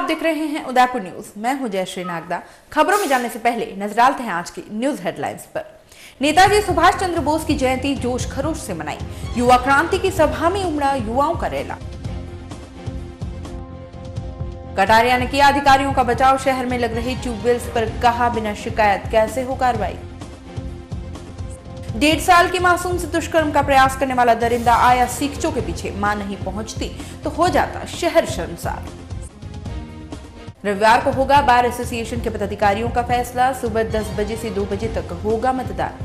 देख रहे हैं उदयपुर न्यूज। मैं हूं जयश्री नागदा। खबरों में जाने से पहले नजर डालते हैं आज की न्यूज हेडलाइंस पर। नेताजी सुभाष चंद्र बोस की जयंती जोश खरोश से मनाई। युवा क्रांति की सभा में उमड़ा युवाओं का रैला। कटारिया ने किया अधिकारियों का बचाव। शहर में लग रही ट्यूबवेल्स पर कहा बिना शिकायत कैसे हो कार्रवाई। 1.5 साल की मासूम से दुष्कर्म का प्रयास करने वाला दरिंदा आया सीखचों के पीछे। मां नहीं पहुंचती तो हो जाता शहर शर्मसार। रविवार को होगा बार एसोसिएशन के पदाधिकारियों का फैसला। सुबह 10 बजे से 2 बजे तक होगा मतदान।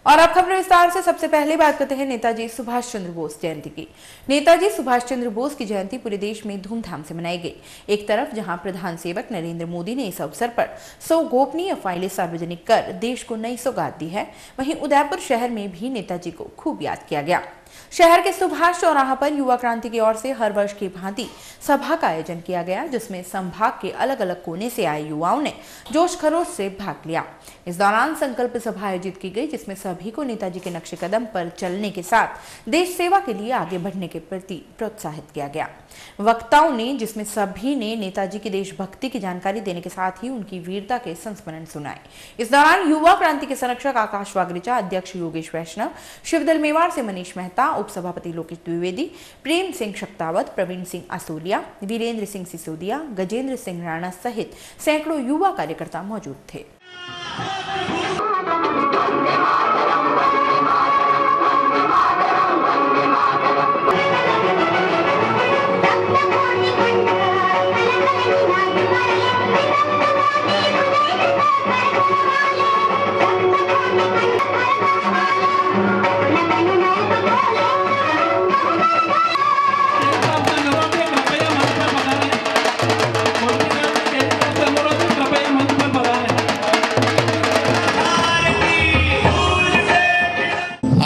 और अब खबर विस्तार से। सबसे पहले बात करते हैं नेताजी सुभाष चंद्र बोस जयंती की। नेताजी सुभाष चंद्र बोस की जयंती पूरे देश में धूमधाम से मनाई गई। एक तरफ जहां प्रधान सेवक नरेंद्र मोदी ने इस अवसर पर 100 गोपनीय फाइलें सार्वजनिक कर देश को नई सौगात दी है, वहीं उदयपुर शहर में भी नेताजी को खूब याद किया गया। शहर के सुभाष चौराहा पर युवा क्रांति की ओर से हर वर्ष की भांति सभा का आयोजन किया गया, जिसमें संभाग के अलग अलग कोने से आए युवाओं ने जोश खरोश से भाग लिया। इस दौरान संकल्प सभा आयोजित की गई, जिसमें सभी को नेताजी के नक्शे कदम पर चलने के साथ देश सेवा के लिए आगे बढ़ने के प्रति प्रोत्साहित किया गया। वक्ताओं ने, जिसमें सभी ने नेताजी की देशभक्ति की जानकारी देने के साथ ही उनकी वीरता के संस्मरण सुनाए। इस दौरान युवा क्रांति के संरक्षक आकाश वागरीचा, अध्यक्ष योगेश वैष्णव, शिवदल मेवाड़ से मनीष मेहता, उप सभापति लोकेश द्विवेदी, प्रेम सिंह शक्तावत, प्रवीण सिंह असोलिया, वीरेंद्र सिंह सिसोदिया, गजेंद्र सिंह राणा सहित सैकड़ों युवा कार्यकर्ता मौजूद थे।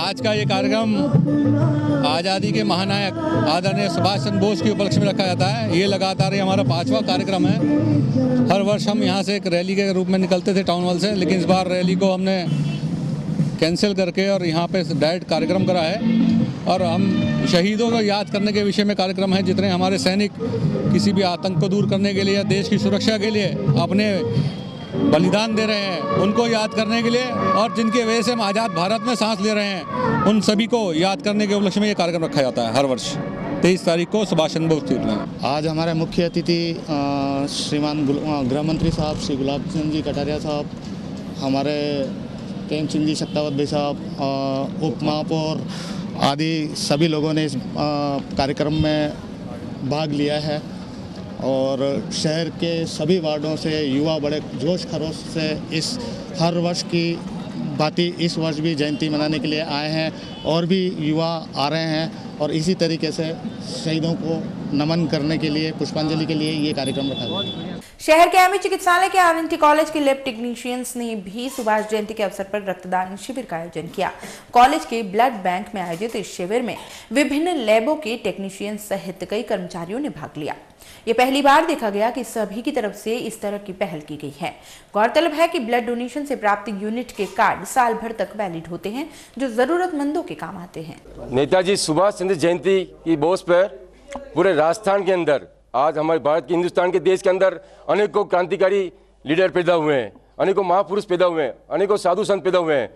आज का ये कार्यक्रम आज़ादी के महानायक आदरणीय सुभाष चंद्र बोस के उपलक्ष्य में रखा जाता है। ये लगातार ये हमारा 5वां कार्यक्रम है। हर वर्ष हम यहाँ से एक रैली के रूप में निकलते थे टाउन हॉल से, लेकिन इस बार रैली को हमने कैंसिल करके और यहाँ पे डायरेक्ट कार्यक्रम करा है। और हम शहीदों को याद करने के विषय में कार्यक्रम है। जितने हमारे सैनिक किसी भी आतंक को दूर करने के लिए या देश की सुरक्षा के लिए अपने बलिदान दे रहे हैं, उनको याद करने के लिए, और जिनके वजह से हम आज़ाद भारत में सांस ले रहे हैं, उन सभी को याद करने के उपलक्ष्य में ये कार्यक्रम रखा जाता है हर वर्ष 23 तारीख को सुभाष चंद्र बोस स्ट्रीट में। आज हमारे मुख्य अतिथि श्रीमान गृह मंत्री साहब श्री गुलाब चंद जी कटारिया साहब, हमारे प्रेम सिंह जी शक्तावत भाई साहब, उप महापौर आदि सभी लोगों ने इस कार्यक्रम में भाग लिया है। और शहर के सभी वार्डों से युवा बड़े जोश खरोश से इस हर वर्ष की भांति इस वर्ष भी जयंती मनाने के लिए आए हैं, और भी युवा आ रहे हैं। और इसी तरीके से शहीदों को नमन करने के लिए, पुष्पांजलि के लिए ये कार्यक्रम रखा गया। शहर के एमई चिकित्सालय के आर&टी कॉलेज के लैब टेक्नीशियंस ने भी सुभाष जयंती के अवसर पर रक्तदान शिविर का आयोजन किया। कॉलेज के ब्लड बैंक में आयोजित इस शिविर में विभिन्न लैबों के टेक्नीशियंस सहित कई कर्मचारियों ने भाग लिया। ये पहली बार देखा गया कि सभी की तरफ से इस तरह की पहल की गई है। गौरतलब है कि ब्लड डोनेशन से प्राप्त यूनिट के कार्ड साल भर तक वैलिड होते हैं, जो जरूरतमंदों के काम आते हैं। नेताजी सुभाष चंद्र जयंती की बोस पर पूरे राजस्थान के अंदर, आज हमारे भारत के, हिंदुस्तान के देश के अंदर अनेकों क्रांतिकारी लीडर पैदा हुए हैं, अनेकों महापुरुष पैदा हुए हैं, अनेकों साधु संत पैदा हुए हैं।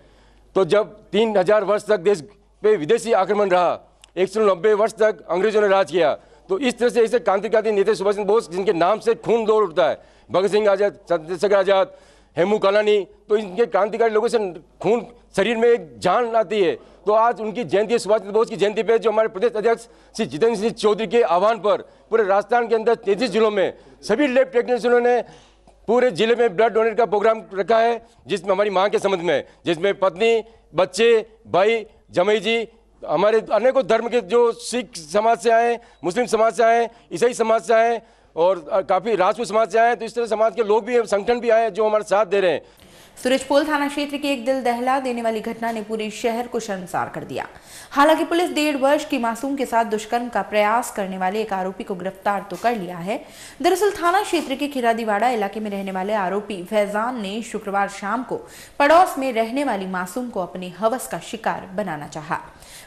तो जब 3000 वर्ष तक देश पे विदेशी आक्रमण रहा, 190 वर्ष तक अंग्रेजों ने राज किया, तो इस तरह से ऐसे क्रांतिकारी नेता सुभाष चंद्र बोस, जिनके नाम से खून दौड़ उठता है, भगत सिंह आजाद, चंद्रशेखर आजाद, हेमू कालानी, तो इनके क्रांतिकारी लोगों से खून शरीर में एक जान आती है। तो आज उनकी जयंती, सुभाष चंद्र बोस की जयंती पे, जो हमारे प्रदेश अध्यक्ष श्री जितेंद्र सिंह चौधरी के आह्वान पर पूरे राजस्थान के अंदर 33 जिलों में सभी लैब टेक्नीशियनों ने पूरे जिले में ब्लड डोनेट का प्रोग्राम रखा है, जिसमें हमारी मां के संबंध में, जिसमें पत्नी, बच्चे, भाई, जमाई जी, हमारे अनेकों धर्म के, जो सिख समाज से आए, मुस्लिम समाज से आए, ईसाई समाज से आए, और काफ़ी राजपूत समाज से आए हैं, तो इस तरह समाज के लोग भी संगठन भी आए हैं जो हमारे साथ दे रहे हैं। सूरजपोल थाना क्षेत्र की एक दिल दहला देने वाली घटना ने पूरे शहर को शर्मसार कर दिया। हालांकि पुलिस 1.5 वर्ष की मासूम के साथ दुष्कर्म का प्रयास करने वाले एक आरोपी को गिरफ्तार तो कर लिया है। दरअसल थाना क्षेत्र के खिरादीवाड़ा इलाके में रहने वाले आरोपी फैजान ने शुक्रवार शाम को पड़ोस में रहने वाली मासूम को अपने हवस का शिकार बनाना चाहा।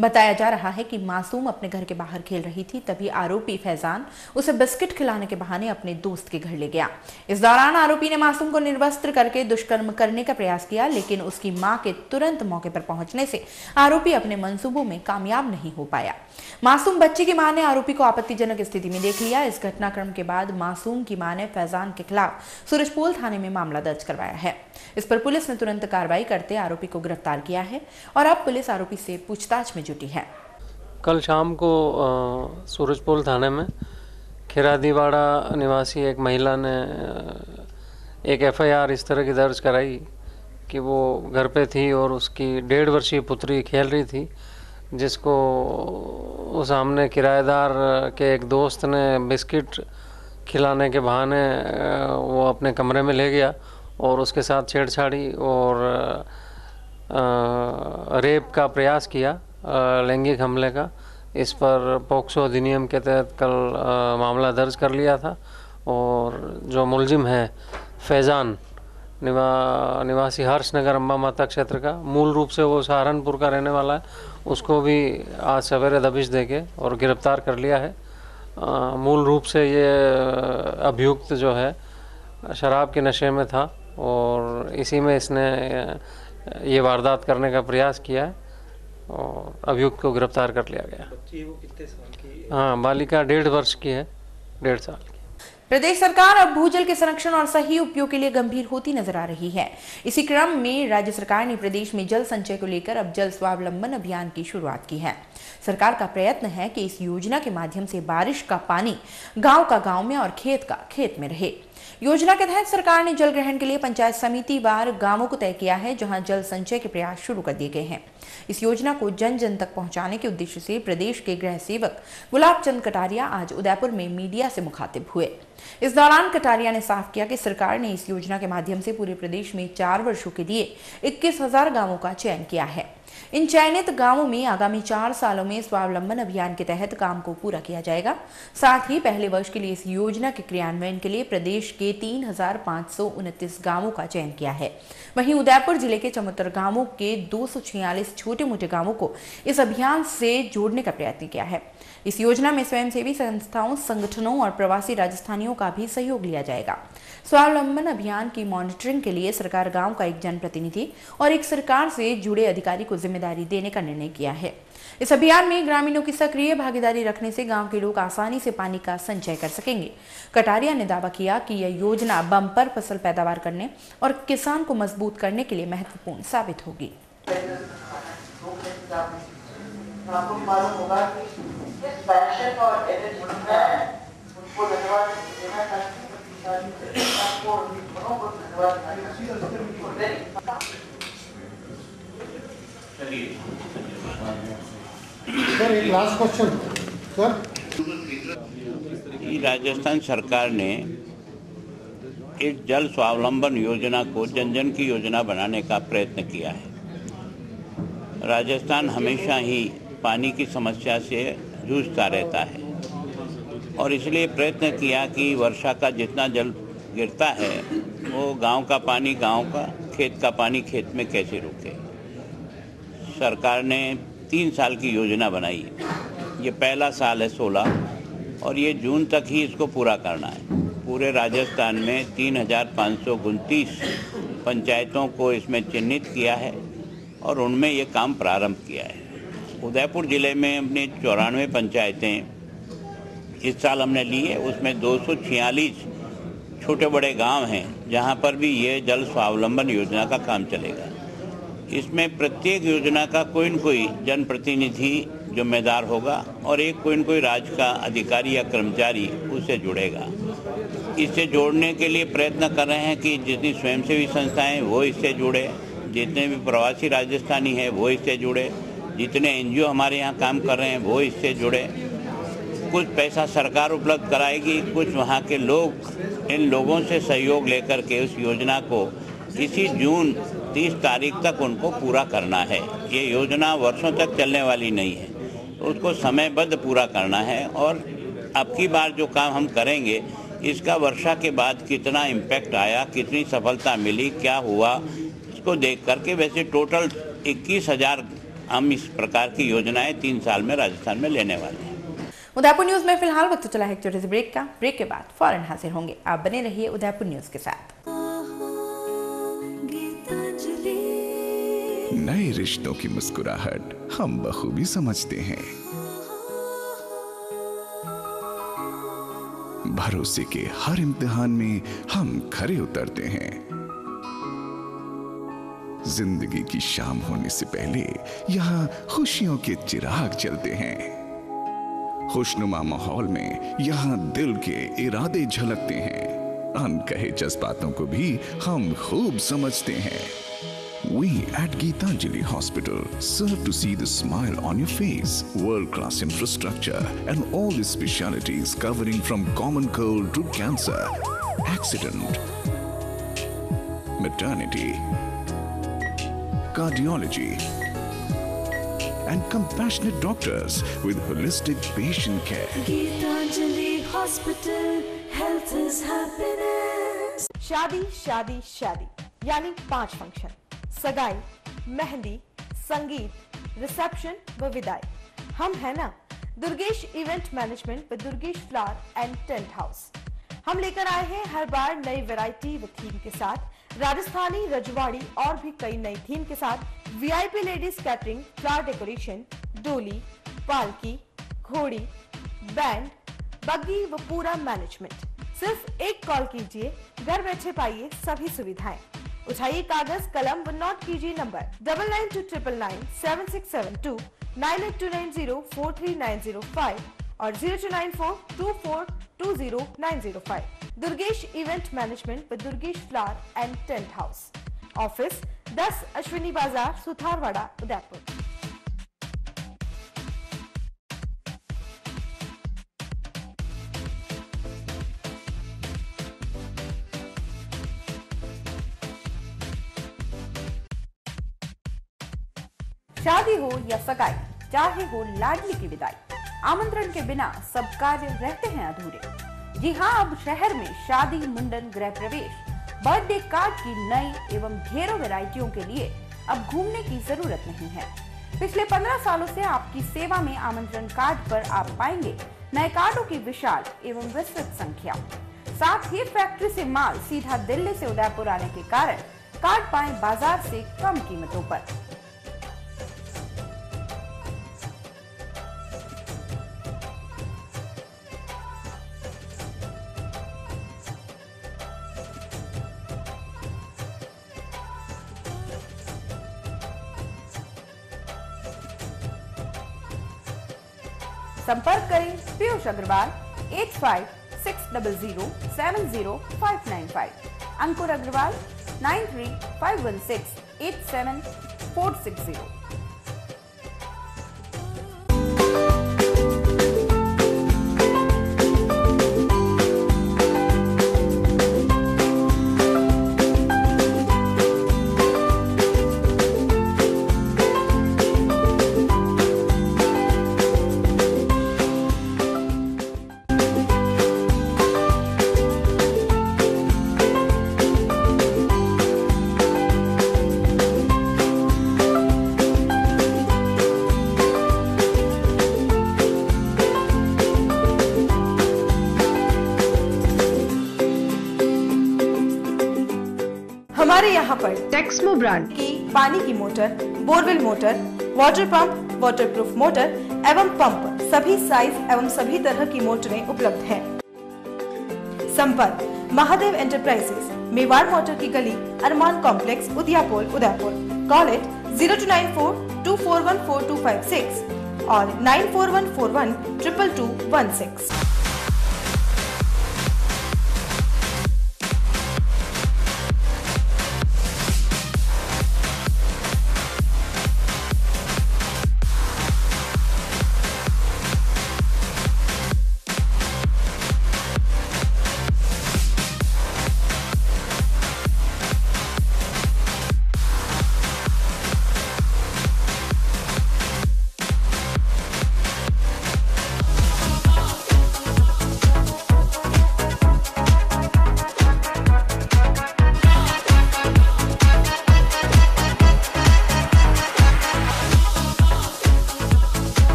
बताया जा रहा है कि मासूम अपने घर के बाहर खेल रही थी, तभी आरोपी फैजान उसे बिस्किट खिलाने के बहाने अपने दोस्त के घर ले गया। इस दौरान आरोपी ने मासूम को निर्वस्त्र करके दुष्कर्म करने का प्रयास किया, लेकिन उसकी मां के तुरंत मौके पर पहुंचने से आरोपी अपने मंसूबों में कामयाब नहीं हो पाया। मासूम बच्चे की मां ने आरोपी को आपत्तिजनक स्थिति में देख लिया। इस घटनाक्रम के बाद मासूम की मां ने फैजान के खिलाफ सूरजपोल थाने में मामला दर्ज करवाया है। इस पर पुलिस ने तुरंत कार्रवाई करते आरोपी को गिरफ्तार किया है और अब पुलिस आरोपी से पूछताछ में जुटी है। कल शाम को सूरजपोल थाने में खिरादीवाड़ा निवासी एक महिला ने एक FIR इस तरह की दर्ज कराई कि वो घर पे थी और उसकी 1.5 वर्षीय पुत्री खेल रही थी, जिसको वो सामने किराएदार के एक दोस्त ने बिस्किट खिलाने के बहाने वो अपने कमरे में ले गया और उसके साथ छेड़छाड़ी और रेप का प्रयास किया, लैंगिक हमले का। इस पर पोक्सो अधिनियम के तहत कल मामला दर्ज कर लिया था और जो मुलजिम है फैजान निवासी हर्षनगर अम्बा माता क्षेत्र का, मूल रूप से वो सहारनपुर का रहने वाला है, उसको भी आज सवेरे दबिश देके और गिरफ्तार कर लिया है। मूल रूप से ये अभियुक्त जो है शराब के नशे में था और इसी में इसने ये वारदात करने का प्रयास किया है और अभियुक्त को गिरफ्तार कर लिया गया। बच्ची वो कितने साल की? हाँ, बालिका 1.5 वर्ष की है, 1.5 साल की। प्रदेश सरकार अब भूजल के संरक्षण और सही उपयोग के लिए गंभीर होती नजर आ रही है। इसी क्रम में राज्य सरकार ने प्रदेश में जल संचय को लेकर अब जल स्वावलंबन अभियान की शुरुआत की है। सरकार का प्रयत्न है कि इस योजना के माध्यम से बारिश का पानी गांव का गांव में और खेत का खेत में रहे। योजना के तहत सरकार ने जल ग्रहण के लिए पंचायत समिति वार गांवों को तय किया है, जहां जल संचय के प्रयास शुरू कर दिए गए हैं। इस योजना को जन जन तक पहुंचाने के उद्देश्य से प्रदेश के गृह सेवक गुलाब चंद कटारिया आज उदयपुर में मीडिया से मुखातिब हुए। इस दौरान कटारिया ने साफ किया कि सरकार ने इस योजना के माध्यम से पूरे प्रदेश में 4 वर्षों के लिए 21,000 गांवों का चयन किया है। इन चयनित गांवों में आगामी 4 सालों में स्वावलंबन अभियान के तहत काम को पूरा किया जाएगा। साथ ही पहले वर्ष के लिए इस योजना के क्रियान्वयन के लिए प्रदेश के 3,529 गांवों का चयन किया है। वहीं उदयपुर जिले के चमुतर गांवों के 246 छोटे मोटे गांवों को इस अभियान से जोड़ने का प्रयत्न किया है। इस योजना में स्वयंसेवी संस्थाओं, संगठनों और प्रवासी राजस्थानियों का भी सहयोग लिया जाएगा। स्वावलंबन अभियान की मॉनिटरिंग के लिए सरकार गांव का एक जनप्रतिनिधि और एक सरकार से जुड़े अधिकारी को जिम्मेदारी देने का निर्णय किया है। इस अभियान में ग्रामीणों की सक्रिय भागीदारी रखने से गांव के लोग आसानी से पानी का संचय कर सकेंगे। कटारिया ने दावा किया कि यह योजना बम्पर फसल पैदावार करने और किसान को मजबूत करने के लिए महत्वपूर्ण साबित होगी। आपको मालूम होगा कि इस पैशन और एनर्जी में उनको धन्यवाद देना चाहिए। आपको दोनों को धन्यवाद सर, एक लास्ट क्वेश्चन सर। राजस्थान सरकार ने इस जल स्वावलंबन योजना को जन जन की योजना बनाने का प्रयत्न किया है। राजस्थान हमेशा ही पानी की समस्या से जूझता रहता है और इसलिए प्रयत्न किया कि वर्षा का जितना जल गिरता है वो गांव का पानी गांव का, खेत का पानी खेत में कैसे रुके। सरकार ने 3 साल की योजना बनाई। ये पहला साल है 16 और ये जून तक ही इसको पूरा करना है। पूरे राजस्थान में 3,529 पंचायतों को इसमें चिन्हित किया है और उनमें ये काम प्रारंभ किया है। उदयपुर ज़िले में अपनी 94 पंचायतें इस साल हमने ली है। उसमें 246 छोटे बड़े गांव हैं जहां पर भी ये जल स्वावलंबन योजना का काम चलेगा। इसमें प्रत्येक योजना का कोई न कोई जनप्रतिनिधि जिम्मेदार होगा और एक कोई न कोई राज्य का अधिकारी या कर्मचारी उससे जुड़ेगा। इससे जोड़ने के लिए प्रयत्न कर रहे हैं कि जितनी स्वयंसेवी संस्थाएं वो इससे जुड़े, जितने भी प्रवासी राजस्थानी हैं वो इससे जुड़े, जितने NGO हमारे यहाँ काम कर रहे हैं वो इससे जुड़े कुछ पैसा सरकार उपलब्ध कराएगी, कुछ वहाँ के लोग, इन लोगों से सहयोग लेकर के उस योजना को इसी जून 30 तारीख तक उनको पूरा करना है। ये योजना वर्षों तक चलने वाली नहीं है, तो उसको समयबद्ध पूरा करना है। और अब की बार जो काम हम करेंगे, इसका वर्षा के बाद कितना इम्पैक्ट आया, कितनी सफलता मिली, क्या हुआ, इसको देख करके वैसे टोटल 21,000 हम इस प्रकार की योजनाएं 3 साल में राजस्थान में लेने वाले हैं। उदयपुर न्यूज में फिलहाल वक्त चला है एक छोटे से ब्रेक का। ब्रेक के बाद फौरन हाजिर होंगे। आप बने रहिए उदयपुर न्यूज के साथ। नए रिश्तों की मुस्कुराहट हम बखूबी समझते हैं। भरोसे के हर इम्तिहान में हम खरे उतरते हैं। जिंदगी की शाम होने से पहले यहाँ खुशियों के चिराग जलते हैं। खुशनुमा माहौल में यहाँ दिल के इरादे झलकते हैं। अनकहे जज्बातों को भी हम खूब समझते हैं। We at Geetanjali Hospital serve to see the smile on your face. World-class infrastructure and all the specialities covering from common cold to cancer, accident, maternity, cardiology, and compassionate doctors with holistic patient care. Geetanjali Hospital, health is happiness. शादी शादी शादी यानी 5 function, सगाई, मेहंदी, संगीत, reception व विदाई। हम है ना दुर्गेश इवेंट मैनेजमेंट व Durgesh flower and tent house. हम लेकर आए हैं हर बार नई वैरायटी व थीम के साथ, राजस्थानी, रजवाड़ी और भी कई नई थीम के साथ VIP ladies catering, flower decoration, डोली, पालकी, घोड़ी, बैंड, बग्गी व पूरा मैनेजमेंट। सिर्फ एक कॉल कीजिए, घर बैठे पाइए सभी सुविधाएं। उठाइए कागज कलम व नोट कीजिए नंबर 9929997672, 9829043905 और 029424200905। दुर्गेश इवेंट मैनेजमेंट व Durgesh flower and tent house. Office 10 Ashwini बाजार, सुथारवाड़ा, उदयपुर। शादी हो या सगाई, चाहे हो लाडली की विदाई, आमंत्रण के बिना सब कार्य रहते हैं अधूरे। जी हाँ, अब शहर में शादी, मुंडन, गृह प्रवेश, बर्थडे कार्ड की नई एवं ढेरों वैरायटियों के लिए अब घूमने की जरूरत नहीं है। पिछले 15 सालों से आपकी सेवा में आमंत्रण कार्ड पर आप पाएंगे नए कार्डों की विशाल एवं विस्तृत संख्या। साथ ही फैक्ट्री से माल सीधा दिल्ली से उदयपुर आने के कारण कार्ड पाएं बाजार से कम कीमतों पर। संपर्क करें पीयूष अग्रवाल 8560070595, अंकुर अग्रवाल 9351687460। हमारे यहाँ पर टेक्समो ब्रांड की पानी की motor, borewell motor, water pump, waterproof motor एवं पंप, सभी साइज एवं सभी तरह की मोटरें उपलब्ध हैं। संपर्क महादेव एंटरप्राइजेस, मेवाड़ मोटर की गली, अरमान कॉम्प्लेक्स, उदियापुर, उदयपुर। कॉल इट 0294241426 और 9414122216।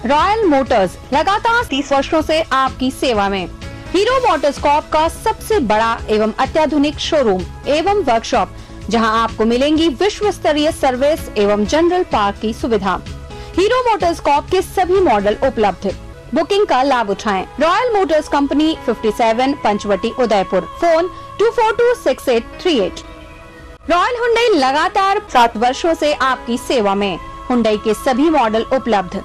रॉयल मोटर्स लगातार 30 वर्षों से आपकी सेवा में। हीरो मोटरकॉर्प का सबसे बड़ा एवं अत्याधुनिक शोरूम एवं वर्कशॉप, जहां आपको मिलेंगी विश्व स्तरीय सर्विस एवं जनरल पार्क की सुविधा। हीरो मोटरकॉर्प के सभी मॉडल उपलब्ध। बुकिंग का लाभ उठाएं। Royal Motors company 57 Panchvati Udaipur, phone 24263838। Royal Hyundai लगातार 7 वर्षों से आपकी सेवा में। हुंडई के सभी मॉडल उपलब्ध।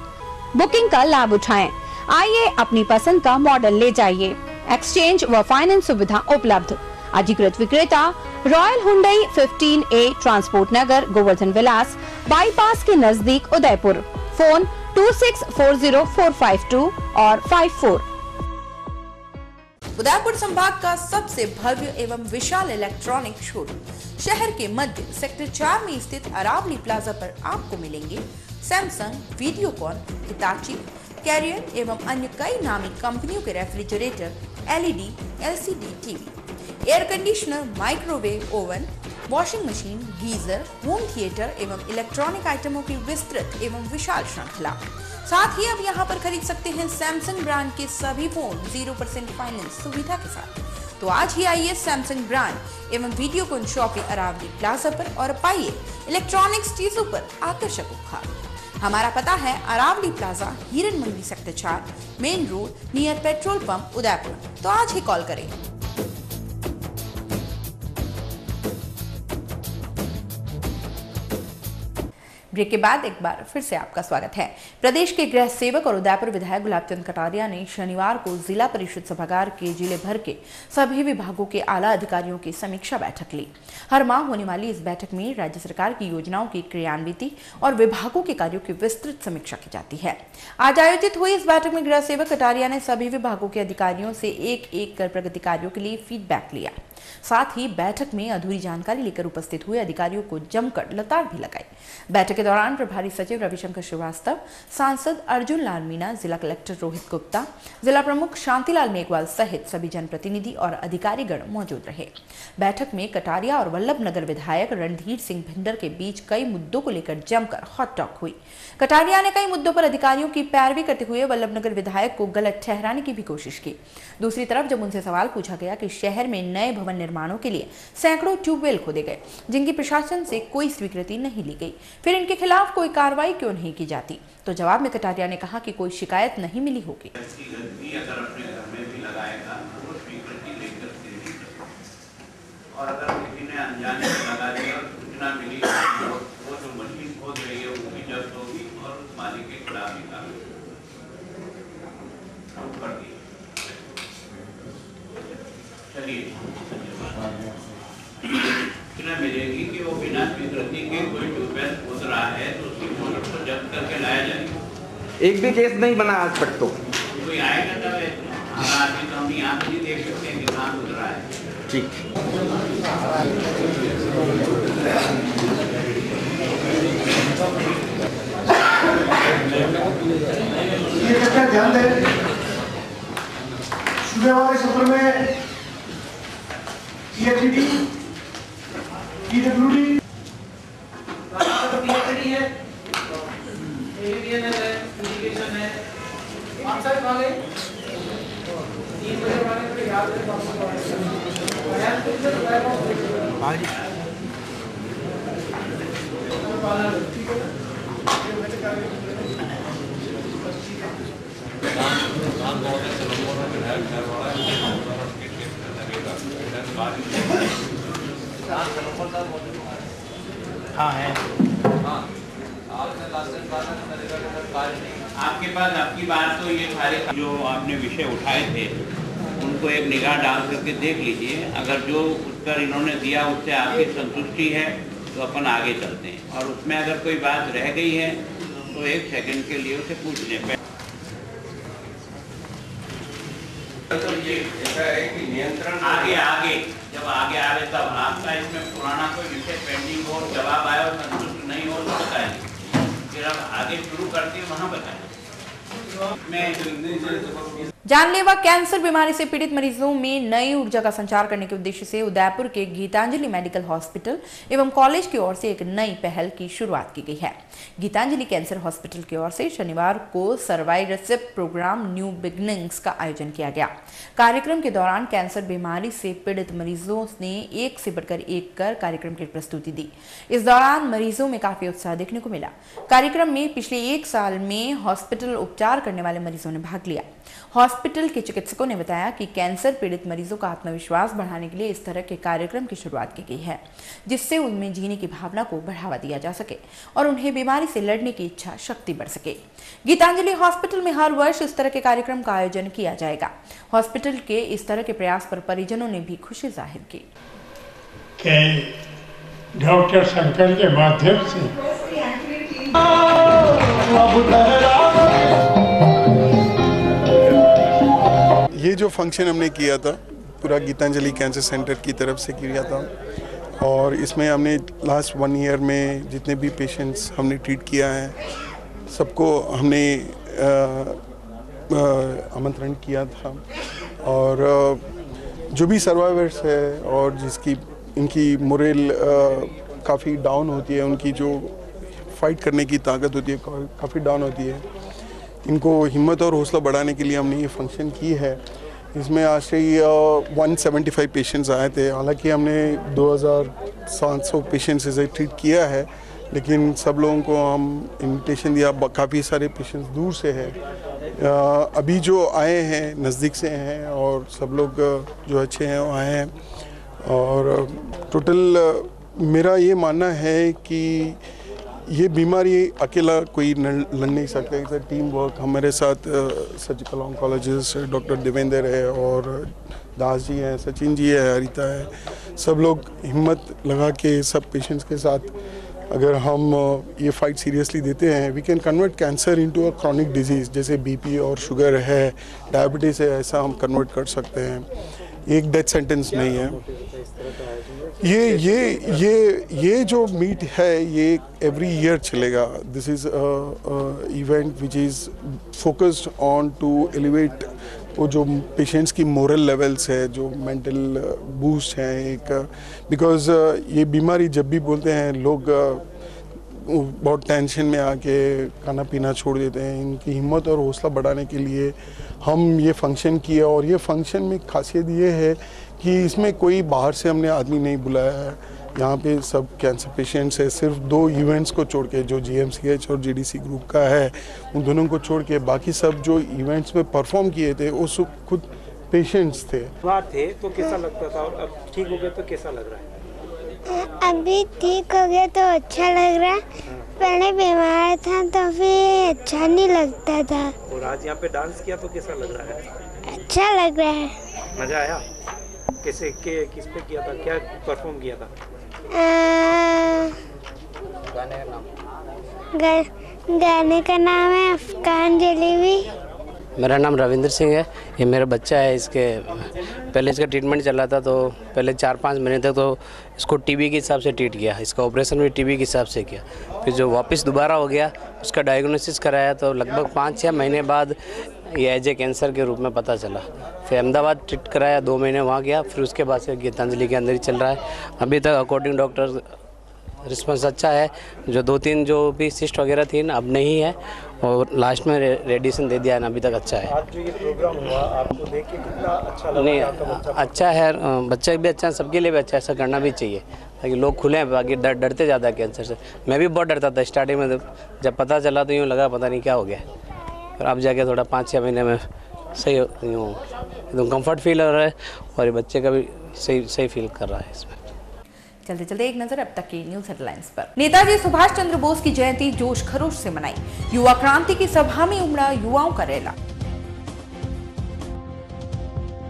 बुकिंग का लाभ उठाएं। आइए अपनी पसंद का मॉडल ले जाइए। एक्सचेंज व फाइनेंस सुविधा उपलब्ध। अधिकृत विक्रेता रॉयल हुंडई 15A ट्रांसपोर्ट नगर, गोवर्धन विलास, बाईपास के नजदीक उदयपुर। फोन 26404552 और 54। उदयपुर संभाग का सबसे भव्य एवं विशाल इलेक्ट्रॉनिक शोरूम शहर के मध्य सेक्टर 4 में स्थित अरावली प्लाजा पर आपको मिलेंगे सैमसंग, वीडियोकॉन, हिताची, कैरियर एवं अन्य कई नामी कंपनियों के refrigerator, LED, LCD TV, air conditioner, microwave oven, washing machine, geyser, home theatre एवं इलेक्ट्रॉनिक आइटमों की विस्तृत एवं विशाल श्रृंखला। साथ ही अब यहाँ पर खरीद सकते हैं सैमसंग ब्रांड के सभी फोन 0% फाइनेंस सुविधा के साथ। तो आज ही आइए सैमसंग ब्रांड एवं वीडियोकॉन शॉपिंग अरावली प्लाजा पर और पाइए इलेक्ट्रॉनिक्स चीजों पर आकर्षक उपहार। हमारा पता है Aravali plaza, Hiran Mandi sector 4, main road near petrol pump, Udaipur. तो आज ही कॉल करें। ब्रेक के बाद एक बार फिर से आपका स्वागत है। प्रदेश के गृह सेवक और उदयपुर विधायक गुलाब चंद कटारिया ने शनिवार को जिला परिषद सभागार के जिले भर के सभी विभागों के आला अधिकारियों की समीक्षा बैठक ली। हर माह होने वाली इस बैठक में राज्य सरकार की योजनाओं की क्रियान्विति और विभागों के कार्यों की विस्तृत समीक्षा की जाती है। आज आयोजित हुई इस बैठक में गृह सेवक कटारिया ने सभी विभागों के अधिकारियों से एक एक कर प्रगति कार्यों के लिए फीडबैक लिया। साथ ही बैठक में अधूरी जानकारी लेकर उपस्थित हुए अधिकारियों को जमकर लताड़ भी लगाई। बैठक के दौरान प्रभारी सचिव रविशंकर श्रीवास्तव, सांसद अर्जुन लाल मीणा, जिला कलेक्टर रोहित गुप्ता, जिला प्रमुख शांतिलाल मेघवाल सहित सभी जनप्रतिनिधि और अधिकारीगण मौजूद रहे। बैठक में कटारिया और वल्लभनगर विधायक रणधीर सिंह भिंडर के बीच कई मुद्दों को लेकर जमकर हॉट टॉक हुई। कटारिया ने कई मुद्दों पर अधिकारियों की पैरवी करते हुए वल्लभनगर विधायक को गलत ठहराने की भी कोशिश की। दूसरी तरफ जब उनसे सवाल पूछा गया कि शहर में नए भवन निर्माणों के लिए सैकड़ों ट्यूबवेल खोदे गए जिनकी प्रशासन से कोई स्वीकृति नहीं ली गई, फिर इनके खिलाफ कोई कार्रवाई क्यों नहीं की जाती, तो जवाब में कटारिया ने कहा कि कोई शिकायत नहीं मिली होगी। और अगर किसी ने अनजाने में लगा दिया और सूचना मिली वो जो मशीन खोद रही है उसकी जब्त होगी और उस मालिक के खिलाफ भी कार्रवाई कर दी। चलिए सूचना मिलेगी कि वो बिना स्वीकृति के कोई ट्यूबवेल खोद रहा है तो उसकी मोटर को जब्त करके लाया जाएगा। एक भी केस नहीं बना आज तक। तो कोई आएगा तब आदमी तो हम यहाँ नहीं देख सकते हैं कि कहाँ खोद रहा है। ठीक। ये ध्यान दें, सुबह वाले सफर में EFTD, PWD है, AVN है, इंडिकेशन है, 5 साल वाले 3 बजे वाले को याद रखो। हाँ है। आपके पास आपकी बात तो ये सारे जो आपने विषय उठाए थे उनको एक निगाह डाल करके देख लीजिए। अगर जो उत्तर इन्होंने दिया उससे आपकी संतुष्टि है तो अपन आगे चलते हैं, और उसमें अगर कोई बात रह गई है तो 1 सेकंड के लिए उसे पूछ लें। तो ये ऐसा है कि नियंत्रण आगे जब आगे आ रहे तब आपका इसमें पुराना कोई विषय पेंडिंग हो, जवाब आया और संतुष्ट नहीं हो तो बताएं, फिर आप आगे शुरू करते हैं वहाँ बताएं। जानलेवा कैंसर बीमारी से पीड़ित मरीजों में नई ऊर्जा का संचार करने के उद्देश्य से उदयपुर के गीतांजलि मेडिकल हॉस्पिटल एवं कॉलेज की ओर से एक नई पहल की शुरुआत की गई है। गीतांजलि कैंसर हॉस्पिटल की ओर से शनिवार को सर्वाइवरशिप प्रोग्राम न्यू बिगनिंग्स का आयोजन किया गया। कार्यक्रम के दौरान कैंसर बीमारी से पीड़ित मरीजों ने एक से बढ़कर एक कर कार्यक्रम की प्रस्तुति दी। इस दौरान मरीजों में काफी उत्साह देखने को मिला। कार्यक्रम में पिछले 1 साल में हॉस्पिटल उपचार करने वाले मरीजों ने भाग लिया। हॉस्पिटल के चिकित्सकों ने बताया कि कैंसर पीड़ित मरीजों का आत्मविश्वास बढ़ाने के लिए इस तरह के कार्यक्रम की शुरुआत की गई है, जिससे उनमें जीने की भावना को बढ़ावा दिया जा सके और उन्हें बीमारी से लड़ने की इच्छा शक्ति बढ़ सके। गीतांजलि हॉस्पिटल में हर वर्ष इस तरह के कार्यक्रम का आयोजन किया जाएगा। हॉस्पिटल के इस तरह के प्रयास पर परिजनों ने भी खुशी जाहिर की। डॉक्टर शंकर के माध्यम से ये जो फंक्शन हमने किया था पूरा गीतांजलि कैंसर सेंटर की तरफ से किया था और इसमें हमने लास्ट 1 ईयर में जितने भी पेशेंट्स हमने ट्रीट किया है सबको हमने आमंत्रण किया था और जो भी सर्वाइवर्स है और जिसकी इनकी मोरल काफ़ी डाउन होती है, उनकी जो फाइट करने की ताकत होती है काफ़ी डाउन होती है, इनको हिम्मत और हौसला बढ़ाने के लिए हमने ये फंक्शन की है। इसमें आज से 175 पेशेंट्स आए थे। हालांकि हमने 2700 पेशेंट्स से ट्रीट किया है, लेकिन सब लोगों को हम इन्विटेशन दिया। काफ़ी सारे पेशेंट्स दूर से हैं, अभी जो आए हैं नज़दीक से हैं और सब लोग जो अच्छे हैं वो आए हैं। और टोटल मेरा ये मानना है कि ये बीमारी अकेला कोई लड़ नहीं सकता। Its team work. हमारे साथ सर्जिकल ऑन्कोलॉजिस्ट डॉक्टर देवेंद्र है और दास जी हैं, सचिन जी है, हरिता है। सब लोग हिम्मत लगा के सब पेशेंट्स के साथ अगर हम ये फाइट सीरियसली देते हैं, we can convert cancer into a chronic disease. जैसे बीपी और शुगर है, डायबिटीज़ है, ऐसा हम कन्वर्ट कर सकते हैं। एक डेथ सेंटेंस नहीं है। ये जो मीट है ये एवरी ईयर चलेगा। This is event which is focused on to elevate वो जो पेशेंट्स की मोरल लेवल्स है, जो मेंटल बूस्ट हैं एक, बिकॉज ये बीमारी जब भी बोलते हैं लोग बहुत टेंशन में आके खाना पीना छोड़ देते हैं। इनकी हिम्मत और हौसला बढ़ाने के लिए हम ये फंक्शन किया और ये फंक्शन में खासियत ये है कि इसमें कोई बाहर से हमने आदमी नहीं बुलाया है। यहाँ पे सब कैंसर पेशेंट्स है। सिर्फ 2 इवेंट्स को छोड़ के, जो GMCH और GDC ग्रुप का है, उन दोनों को छोड़ के बाकी सब जो इवेंट्स में परफॉर्म किए थे वो सब खुद पेशेंट्स थे। थे तो कैसा लगता था और अब ठीक हो गया तो कैसा लग रहा है? अभी ठीक हो गया तो अच्छा लग रहा है। पहले बीमार था तो फिर अच्छा नहीं लगता था। और आज यहाँ पे डांस किया तो कैसा लग रहा है? अच्छा लग रहा है। मजा आया? किस पे किया था? क्या परफॉर्म किया था? गाने का नाम है अफगान जलेबी। मेरा नाम रविंद्र सिंह है। ये मेरा बच्चा है। इसके पहले इसका ट्रीटमेंट चल रहा था तो पहले 4-5 महीने तक तो इसको टीबी के हिसाब से ट्रीट किया। इसका ऑपरेशन भी टीबी के हिसाब से किया। फिर जो वापस दोबारा हो गया उसका डायग्नोसिस कराया तो लगभग 5-6 महीने बाद ये एज ए कैंसर के रूप में पता चला। फिर अहमदाबाद ट्रीट कराया, 2 महीने वहाँ गया। फिर उसके बाद से गीतांजलि के अंदर ही चल रहा है। अभी तक अकॉर्डिंग डॉक्टर रिस्पॉन्स अच्छा है। जो 2-3 जो भी सिस्ट वगैरह थी ना अब नहीं है और लास्ट में रेडिएशन दे दिया है ना, अभी तक अच्छा है। आज जो ये प्रोग्राम हुआ आपको देख के कितना अच्छा लगा? नहीं अच्छा है, बच्चा भी अच्छा है, सबके लिए भी अच्छा है। ऐसा करना भी चाहिए ताकि लोग खुले हैं। बाकी डरते ज़्यादा है कैंसर से। मैं भी बहुत डरता था स्टार्टिंग में, जब पता चला तो यूँ लगा पता नहीं क्या हो गया। फिर अब जाके थोड़ा 5-6 महीने में सही यूँ एकदम कम्फर्ट फील हो रहा है और ये बच्चे का भी सही फील कर रहा है इसमें। चलते चलते एक नजर अब तक की न्यूज हेडलाइंस पर। नेताजी सुभाष चंद्र बोस की जयंती जोश खरोश से मनाई। युवा क्रांति की सभा में उमड़ा युवाओं का रैला।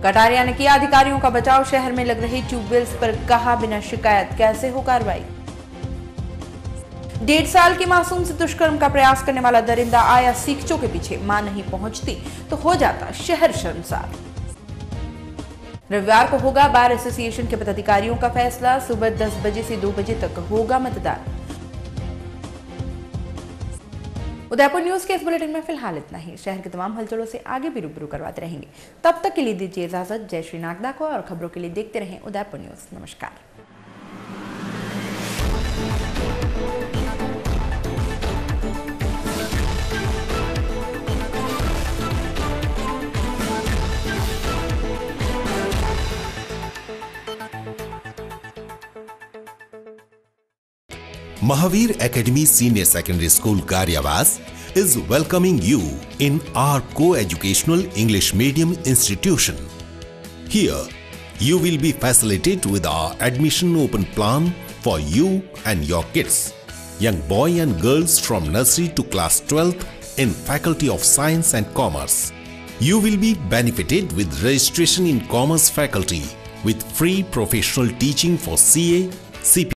कटारिया ने किया अधिकारियों का बचाव। शहर में लग रही ट्यूबवेल्स पर कहा बिना शिकायत कैसे हो कार्रवाई। 1.5 साल की मासूम से दुष्कर्म का प्रयास करने वाला दरिंदा आया सीखचों के पीछे। मां नहीं पहुंचती तो हो जाता शहर शर्मसार। रविवार को होगा बार एसोसिएशन के पदाधिकारियों का फैसला। सुबह 10 बजे से 2 बजे तक होगा मतदान। उदयपुर न्यूज के इस बुलेटिन में फिलहाल इतना ही। शहर के तमाम हलचलों से आगे भी रूबरू करवाते रहेंगे। तब तक के लिए दीजिए इजाजत। जय श्री नागदा को, और खबरों के लिए देखते रहें उदयपुर न्यूज। नमस्कार। Mahavir Academy Senior Secondary School Garyawas is welcoming you in our co-educational English medium institution. Here, you will be facilitated with our admission open plan for you and your kids, young boy and girls from nursery to class 12th in Faculty of Science and Commerce. You will be benefited with registration in Commerce faculty with free professional teaching for CA, CP